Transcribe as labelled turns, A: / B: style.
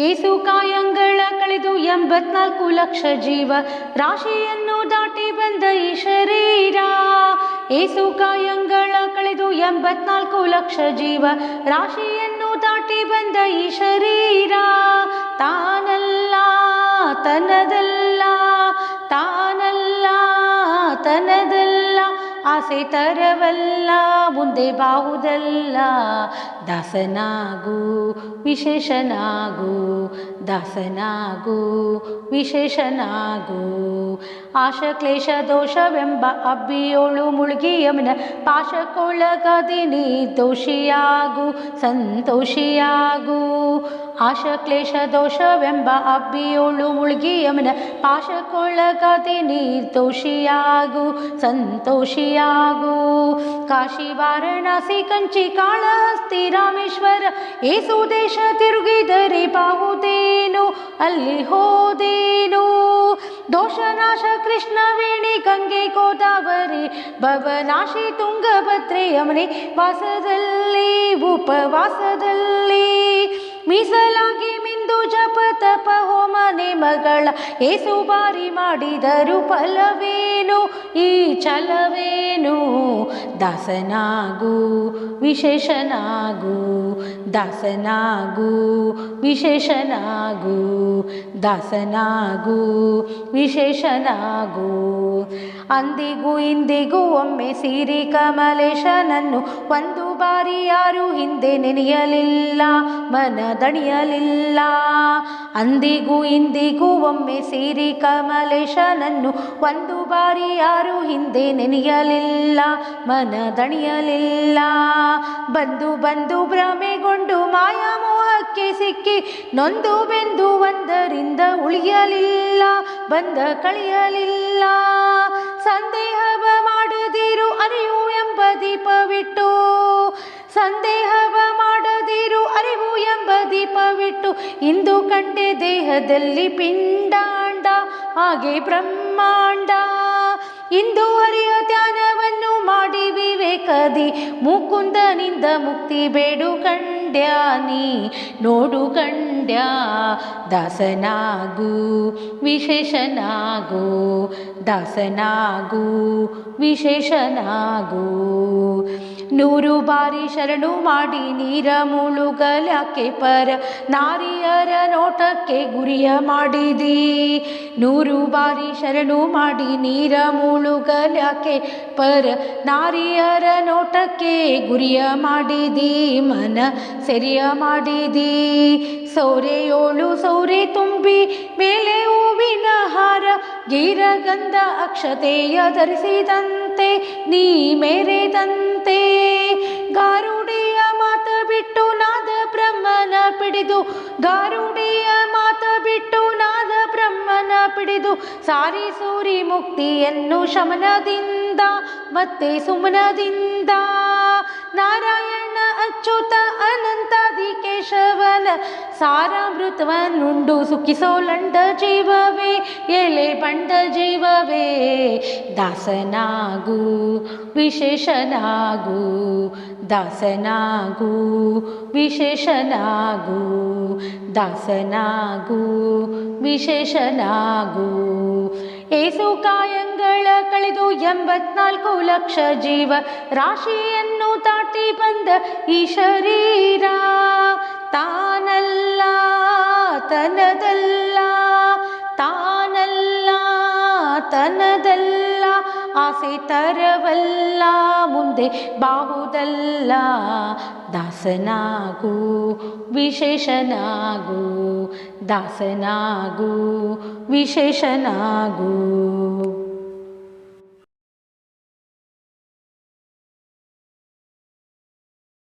A: ಏಸು ಕಾಯಂಗಳ ಕಳೆದು 84 ಲಕ್ಷ ಜೀವ ರಾಶಿಯನ್ನು ದಾಟಿ ಬಂದ ಈ ಶರೀರ. ಏಸು ಕಾಯಂಗಳ ಕಳೆದು 84 ಲಕ್ಷ ಜೀವ ರಾಶಿಯನ್ನು ದಾಟಿ ಬಂದ ಈ ಶರೀರ. ತಾನಲ್ಲ ತನದಲ್ಲ, ತಾನಲ್ಲ ತನದಲ್ಲ, ಆಸೆ ತರವಲ್ಲ, ಮುಂದೆ ಬಾಹುದಲ್ಲ. ದಾಸನಾಗು ವಿಶೇಷನಾಗು, ದಾಸನಾಗು ವಿಶೇಷನಾಗು. ಆಶ ಕ್ಲೇಶ ದೋಷವೆಂಬ ಅಬ್ಬಿಯೋಳು ಮುಳುಗಿ ಯಮನ ಪಾಶಕ್ಕೊಳಗಾದೆ ನೀ ದೋಷಿಯಾಗು, ಸಂತೋಷಿಯಾಗು. ಆಶ ಕ್ಲೇಶ ದೋಷವೆಂಬ ಅಬ್ಬಿಯೋಳು ಮುಳುಗಿ ಯಮನ ಪಾಶಕ್ಕೊಳಗಾದೆ ನೀ ದೋಷಿಯಾಗು, ಸಂತೋಷಿಯಾಗು. ಕಾಶಿ ವಾರಣಾಸಿ ಕಂಚಿ ಕಾಳಹಸ್ತಿ ರಾಮೇಶ್ವರ ಏಸು ದೇಶ ತಿರುಗಿದರೆ ಬಾಹುದೇನು, ಅಲ್ಲಿ ಹೋದೇನು. ದೋಷನಾಶ ಕೃಷ್ಣವೇಣಿ ಗಂಗೆ ಗೋದಾವರಿ ಭವನಾಶಿ ತುಂಗಭದ್ರೆ ಯಮುನೆ ವಾಸದಲ್ಲಿ ಉಪವಾಸದಲ್ಲಿ. ಮೀಸಲಾಗಿ ಮಿಂದು ಜಪ ತಪ ಹೋಮ ನೇಮಗಳ ಏಸು ಬಾರಿ ಮಾಡಿದರು ಫಲವೇನು, ಈ ಛಲವೇನು. ದಾಸನಾಗು ವಿಶೇಷನಾಗು, ದಾಸನಾಗು ವಿಶೇಷನಾಗು, ದಾಸನಾಗು ವಿಶೇಷನಾಗು. ಅಂದಿಗೂ ಇಂದಿಗೂ ಒಮ್ಮೆ ಸಿರಿ ಕಮಲೇಶನನ್ನು ಒಂದು ಬಾರಿ ಯಾರು ಹಿಂದೆ ನೆನೆಯಲಿಲ್ಲ, ಮನದಣಿಯಲಿಲ್ಲ. ಅಂದಿಗೂ ಇಂದಿಗೂ ಒಮ್ಮೆ ಸಿರಿ ಕಮಲೇಶನನ್ನು ಒಂದು ಬಾರಿ ಯಾರು ಹಿಂದೆ ನೆನೆಯಲಿಲ್ಲ, ಮನದಣಿಯಲಿಲ್ಲ. ಬಂದು ಬಂದು ಭ್ರಮೆಗೊಂಡು ಮಾಯಾಮೋಹಕ್ಕೆ ಸಿಕ್ಕಿ ನೊಂದು ಬೆಂದು ಒಂದರಿಂದ ಉಳಿಯಲಿಲ್ಲ, ಬಂದ ಕಳೆಯಲಿಲ್ಲ. ಸಂದೇಹವ ಮಾಡದಿರು ಅರಿವು ಎಂಬ ದೀಪವಿಟ್ಟು, ಸಂದೇಹವ ಮಾಡದಿರು ಅರಿವು ಎಂಬ ದೀಪವಿಟ್ಟು. ಇಂದು ಕಂಡೆ ದೇಹದಲ್ಲಿ ಪಿಂಡಾಂಡ, ಹಾಗೆ ಬ್ರಹ್ಮಾಂಡ. ಇಂದು ಹರಿಯ ಧ್ಯಾನವನ್ನು ಮಾಡಿ ವಿವೇಕದಿ ಮುಕುಂದನಿಂದ ಮುಕ್ತಿ ಬೇಡು ಕಂಡ್ಯ ನೀ ನೋಡು ಕಂಡ್ಯ. ದಾಸನಾಗು ವಿಶೇಷನಾಗು, ದಾಸನಾಗು ವಿಶೇಷನಾಗು. 100 ಬಾರಿ ಶರಣು ಮಾಡಿ ನೀರ ಮುಳುಗಲ್ಯಾಕೆ ಪರ ನಾರಿಯರ ನೋಟಕ್ಕೆ ಗುರಿಯ ಮಾಡಿದಿ. 100 ಬಾರಿ ಶರಣು ಮಾಡಿ ನೀರ ಮುಳುಗಲ್ಯಾಕೆ ಪರ ನಾರಿಯರ ನೋಟಕ್ಕೆ ಗುರಿಯ ಮಾಡಿದಿ, ಮನ ಸೆರೆಯ ಮಾಡಿದಿ. ಸೌರೆಯೋಳು ಸೌರೆ ತುಂಬಿ ಮೇಲೆ ಹೂವಿನ ಹಾರ ಗೀರಗಂಧ ಅಕ್ಷತೆಯ ಧರಿಸಿದಂತೆ ನೀ ಮೇರೆದಂತೆ. ಗಾರುಡಿಯ ಮಾತ ಬಿಟ್ಟು ನಾದ ಬ್ರಹ್ಮನ ಪಿಡಿದು, ಗಾರುಡಿಯ ಮಾತ ಬಿಟ್ಟು ನಾದ ಬ್ರಹ್ಮನ ಪಿಡಿದು ಸಾರಿ ಸೂರಿ ಮುಕ್ತಿಯನ್ನು ಶಮನದಿಂದ ಮತ್ತೆ ಸುಮನದಿಂದ. ನಾರಾಯಣ ಅಚ್ಯುತ ಅನಂತಾದಿ ಕೇಶವನ ಸಾರಾಮೃತವನ್ನುಂಡು ಸುಖಿಸೋಲಂಡ ಜೀವವೇ, ಎಲೆ ಬಂಡ ಜೀವವೇ. ದಾಸನಾಗು ವಿಶೇಷನಾಗು, ದಾಸನಾಗು ವಿಶೇಷನಾಗು, ದಾಸನಾಗು ವಿಶೇಷನಾಗು. ಏಸು ಕಾಯಂಗಳ ಕಳೆದು 84 ಲಕ್ಷ ಜೀವ ರಾಶಿಯನ್ನು ದಾಟಿ ಬಂದ ಈ ಶರೀರ. ತಾನಲ್ಲ ತನದಲ್ಲ, ತಾನಲ್ಲ ತನದಲ್ಲ, ಆಸೆ ತರವಲ್ಲ, ಮುಂದೆ ಬಾಹುದಲ್ಲ. ದಾಸನಾಗು ವಿಶೇಷನಾಗು, ದಾಸನಾಗು ವಿಶೇಷನಾಗು.